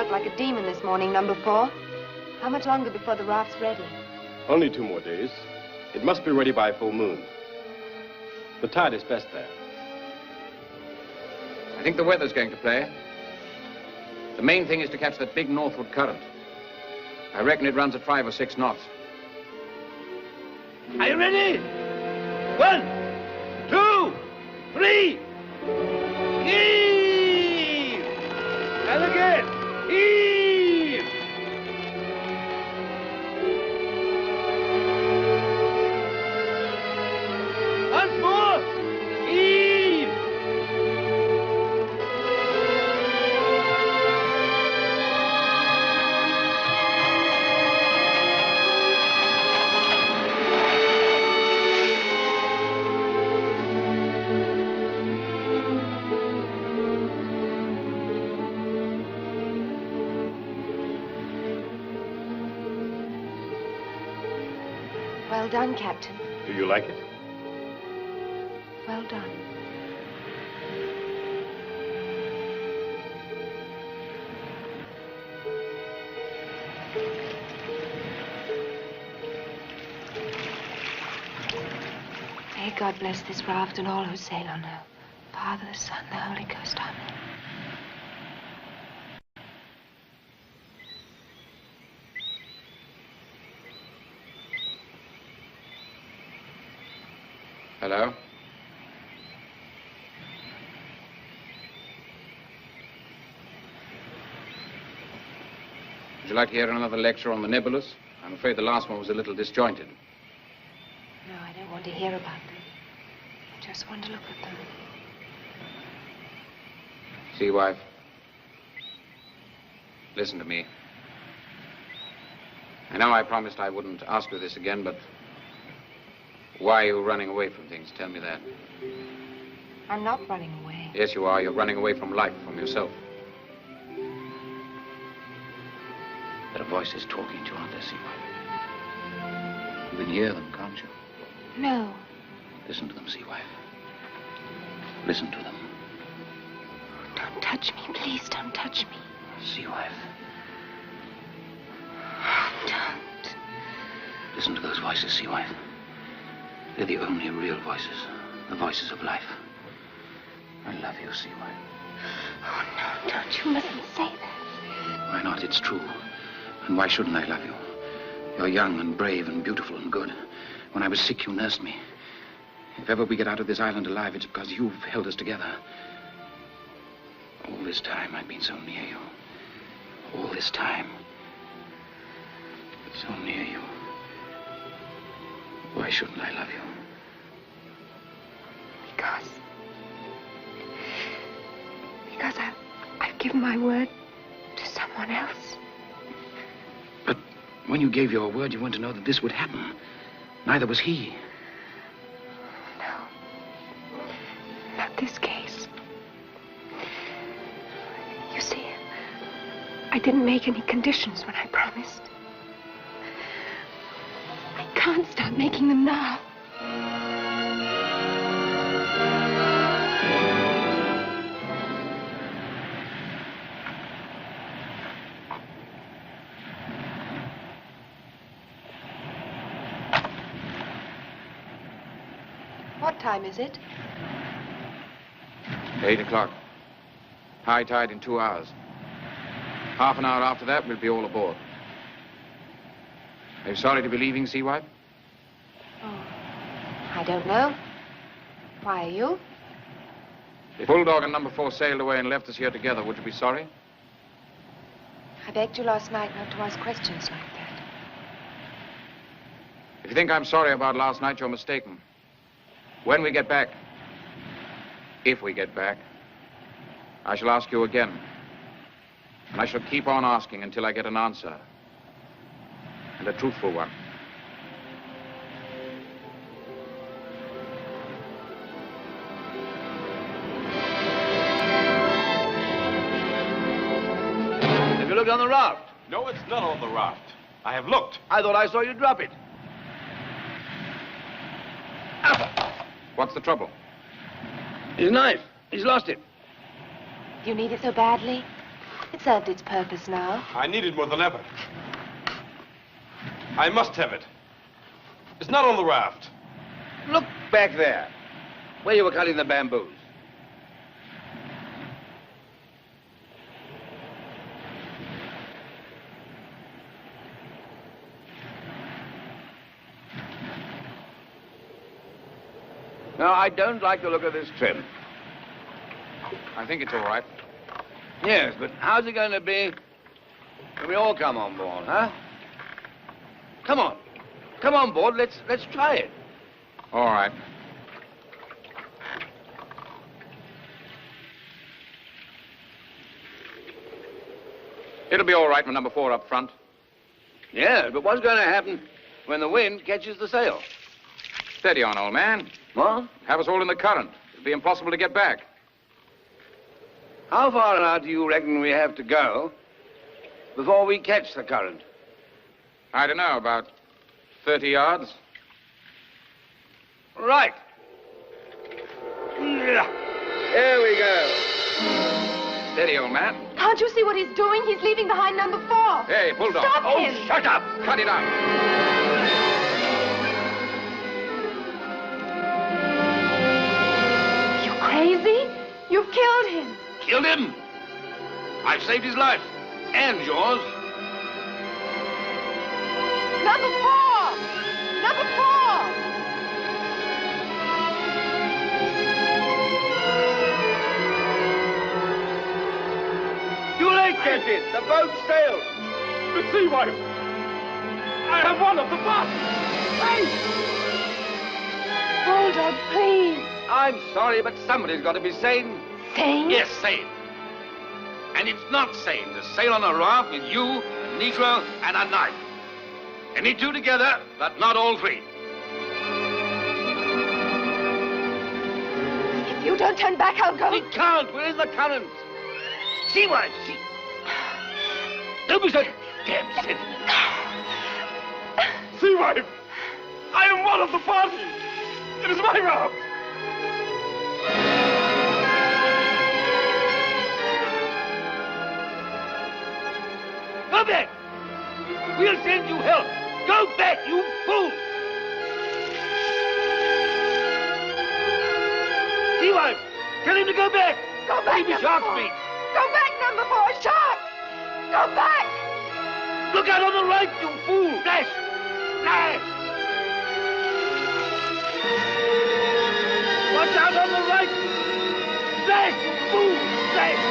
Like a demon this morning, number 4. How much longer before the raft's ready? Only 2 more days. It must be ready by full moon. The tide is best there. I think the weather's going to play. The main thing is to catch that big northward current. I reckon it runs at 5 or 6 knots. Are you ready? 1, 2, 3. Heave! And again. Heave! Once more! Heave! Well done, Captain. Do you like it? Well done. May God bless this raft and all who sail on her. Father, the Son, the Holy Ghost. Amen. Hello? Would you like to hear another lecture on the nebulas? I'm afraid the last one was a little disjointed. No, I don't want to hear about them. I just want to look at them. See, wife? Listen to me. I know I promised I wouldn't ask you this again, but why are you running away from things? Tell me that. I'm not running away. Yes, you are. You're running away from life, from yourself. There are voices talking to you, aren't there, Seawife? You can hear them, can't you? No. Listen to them, Seawife. Listen to them. Don't touch me. Please don't touch me. Seawife. Don't. Listen to those voices, Seawife. They're the only real voices. The voices of life. I love you, Seawife. Oh, no, don't. You mustn't say that. Why not? It's true. And why shouldn't I love you? You're young and brave and beautiful and good. When I was sick, you nursed me. If ever we get out of this island alive, it's because you've held us together. All this time, I've been so near you. All this time. So near you. Why shouldn't I love you? Because I've given my word to someone else. But when you gave your word, you weren't to know that this would happen. Neither was he. No. Not this case. You see, I didn't make any conditions when I promised. I can't start making them now. time is it? 8 o'clock. High tide in 2 hours. Half an hour after that, we'll be all aboard. Are you sorry to be leaving, Sea Wife? Oh, I don't know. Why are you? If Bulldog and number 4 sailed away and left us here together, would you be sorry? I begged you last night not to ask questions like that. If you think I'm sorry about last night, you're mistaken. When we get back, if we get back, I shall ask you again. And I shall keep on asking until I get an answer. And a truthful one. Have you looked on the raft? No, it's not on the raft. I have looked. I thought I saw you drop it. What's the trouble? His knife. He's lost it. Do you need it so badly? It served its purpose now. I need it more than ever. I must have it. It's not on the raft. Look back there, where you were cutting the bamboos. Now, I don't like the look of this trim. I think it's all right. Yes, but how's it going to be when we all come on board, huh? Come on. Come on board. Let's try it. All right. It'll be all right with number 4 up front. Yeah, but what's going to happen when the wind catches the sail? Steady on, old man. What? Have us all in the current. It'll be impossible to get back. How far out do you reckon we have to go before we catch the current? I don't know, about 30 yards. Right. There we go. Steady, old man. Can't you see what he's doing? He's leaving behind number 4. Hey, Bulldog. Stop him! Shut up! Cut it out. You crazy? You've killed him. Killed him? I've saved his life. And yours. Number 4! Number 4! Too late, Captain. The boat sailed. The Sea Wife. I have one of the party. Wait! Bulldog, please. I'm sorry, but somebody's got to be sane. Sane? Yes, sane. And it's not sane to sail on a raft with you, a Negro, and a knife. Any two together, but not all three. If you don't turn back, I'll go. We can't. We're in the current. Sea Wife, see. Don't be so damn sentimental. Sea Wife, I am one of the party. It is my raft. Go back! We'll send you help! Go back, you fool! Sea Wife, tell him to go back! Go back, Maybe sharks meet! Go back, number 4! Shark! Go back! Look out on the right, you fool! Flash! Flash! Watch out on the right! Flash, you fool! Flash!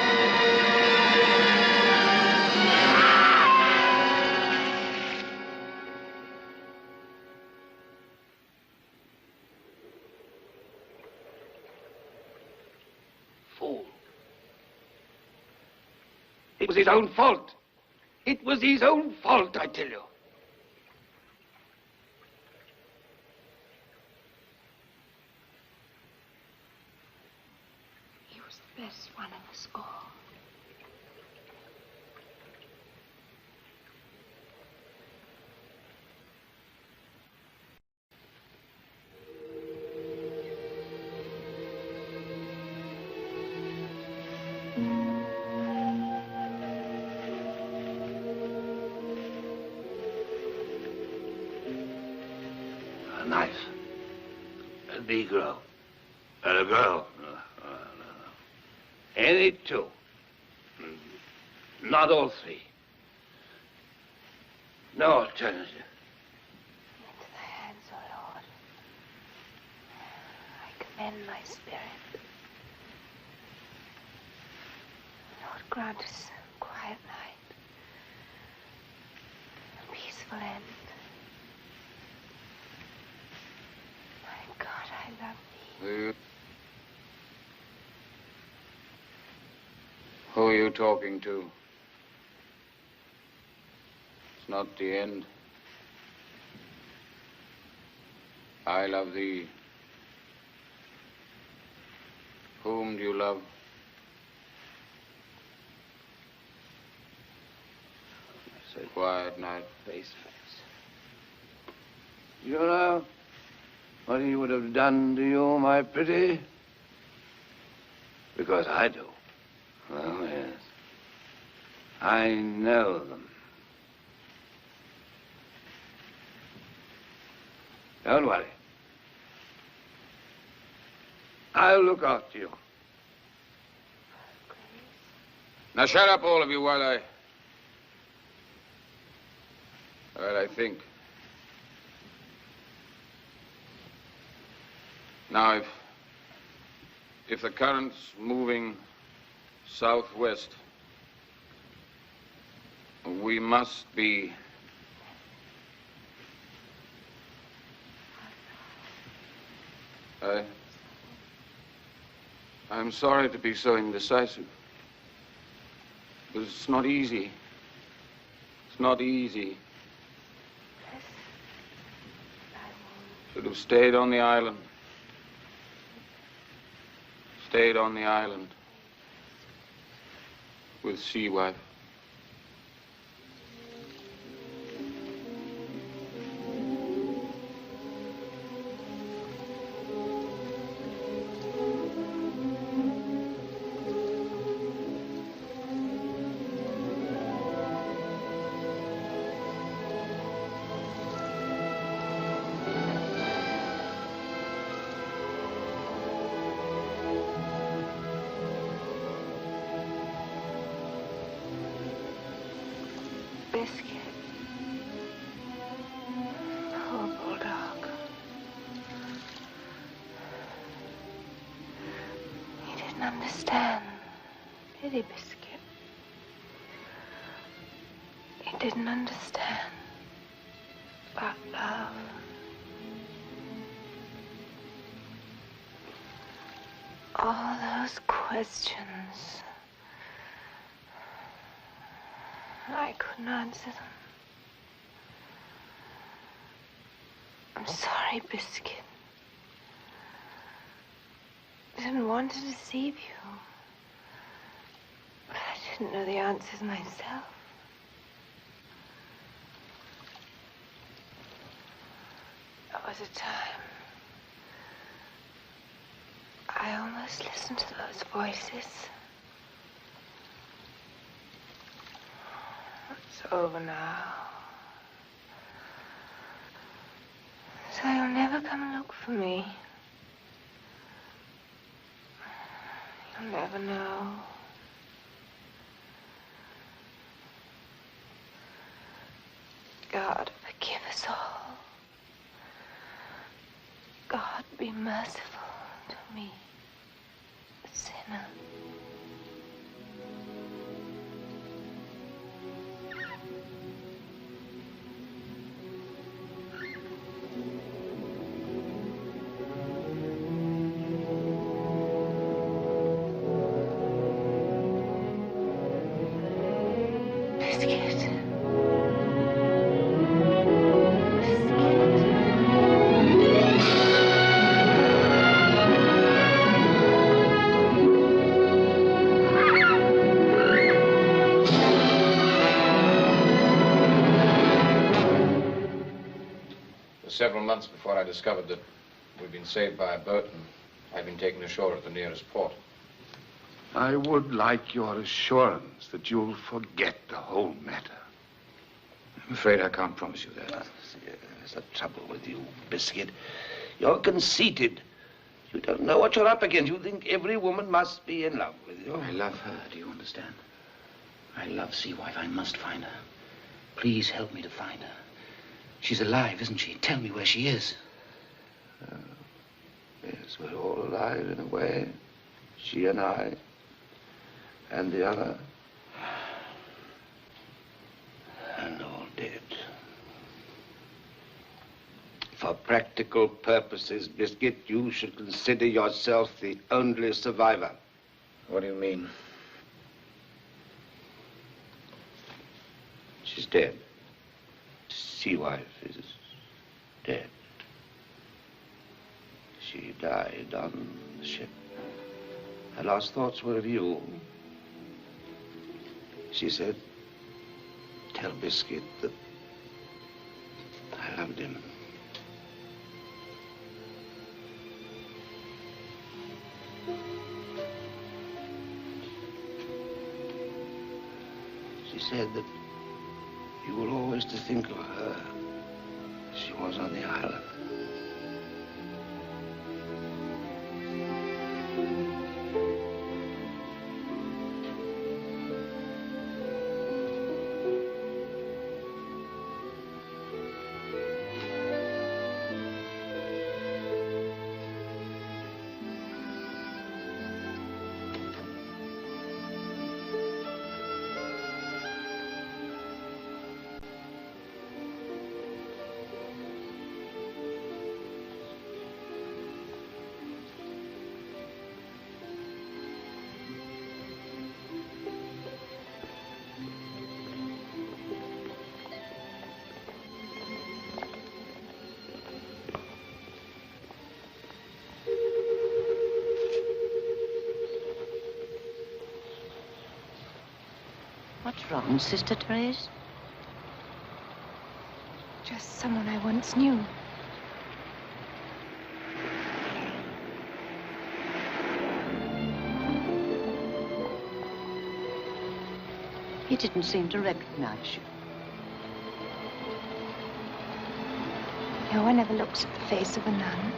It was his own fault. It was his own fault, I tell you. He was the best one of us all. A knife. A Negro. And a girl? No. Any two. Not all three. No alternative. Into thy hands, O Lord. I commend my spirit. Lord, grant us a quiet night. A peaceful end. My God, I love thee. Who are you talking to? It's not the end. I love thee. Whom do you love? Say, quiet night. Face. You know what he would have done to you, my pretty? Because I do. Oh, yes. I know them. Don't worry. I'll look after you. Now shut up, all of you, while I think. Now, if the current's moving southwest, we must be I'm sorry to be so indecisive, but it's not easy. It's not easy. Should have stayed on the island. Stayed on the island with Sea Wife. Biscuit. Poor bulldog. He didn't understand, did he, Biscuit? He didn't understand about love. All those questions. I couldn't answer them. I'm sorry, Biscuit. I didn't want to deceive you. But I didn't know the answers myself. There was a time I almost listened to those voices. It's over now. So you'll never come and look for me. You'll never know. God, forgive us all. God, be merciful to me, a sinner. Several months before I discovered that we'd been saved by a boat and I'd been taken ashore at the nearest port. I would like your assurance that you'll forget the whole matter. I'm afraid I can't promise you that. There's the trouble with you, Biscuit. You're conceited. You don't know what you're up against. You think every woman must be in love with you. I love her, do you understand? I love Sea Wife. I must find her. Please help me to find her. She's alive, isn't she? Tell me where she is. Yes, we're all alive in a way. She and I. And the other. And all dead. For practical purposes, Biscuit, you should consider yourself the only survivor. What do you mean? She's dead. Sea Wife is dead. She died on the ship. Her last thoughts were of you. She said, tell Biscuit that I loved him. She said that you were always to think of her as she was on the island. What's wrong, Sister Therese? Just someone I once knew. He didn't seem to recognize you. No one ever looks at the face of a nun.